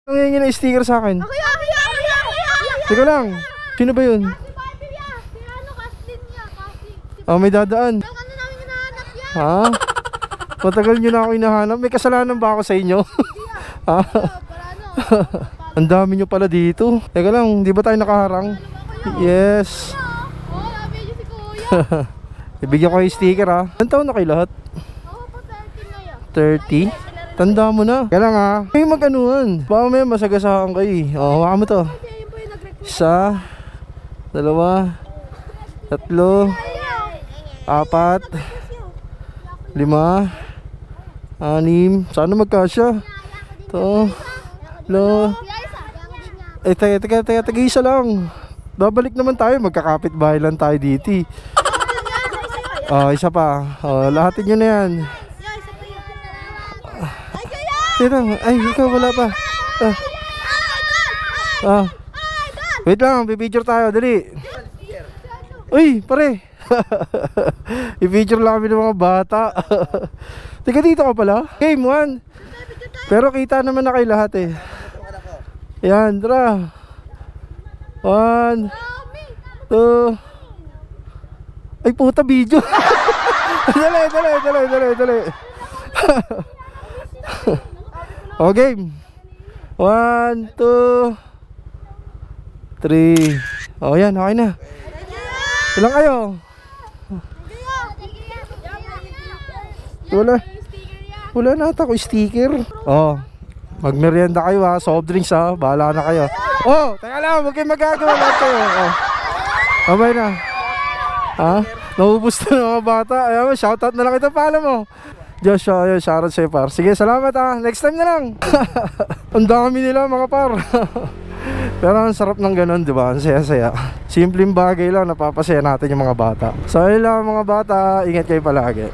Nangyayang na sticker sa akin. Teka lang. Sino ba yun? Oh, may dadaan. Ha? Matagal nyo na ako hinahanap. May kasalanan ba ako sa inyo? Ha? Ang dami nyo pala dito. Teka lang, di ba tayo nakaharang? Yes. Ibigyan ko yung sticker ha. Ilan taon na kayo lahat? 30? Tanda mo na. Kaya lang ha. Kayo mag-anuhan. Baka may masagasahan kayo eh. O, hawakan mo to. 1, 2, 3, 4, 5, 6, 7, sana magkasya. Ito. Lo. Teka, isa lang. Babalik naman tayo. Magkakapit bahay lang tayo dito. Isa pa. Lahatin nyo na yan. Ay, ikaw wala pa. Wait lang, pipicture tayo. Dali. Uy, pare. I-picture lang kami ng mga bata. Teka, dito ka pala. Game 1. Pero kita naman na kayo lahat eh. Yan, tara. 1, 2. Ay puta, video. Dali. O game. 1, 2, 3. O yan, okay na. Ilang kayo? Wala na ata ko sticker. Magmerienda kayo ha. Soft drinks ha. Bahala na kayo. Teka lang, huwag kayo magagawa lahat kayo. Abay na. Naubos na ng mga bata. Ayan, shoutout na lang ito. Paano mo? Joshua, ayun, shoutout sa'yo par. Sige, salamat ha. Next time na lang. Ang dami nila mga par. Pero ang sarap ng ganun, di ba? Ang saya-saya. Simpleng bagay lang, napapasaya natin yung mga bata. So ayun lang mga bata, ingat kayo palagi.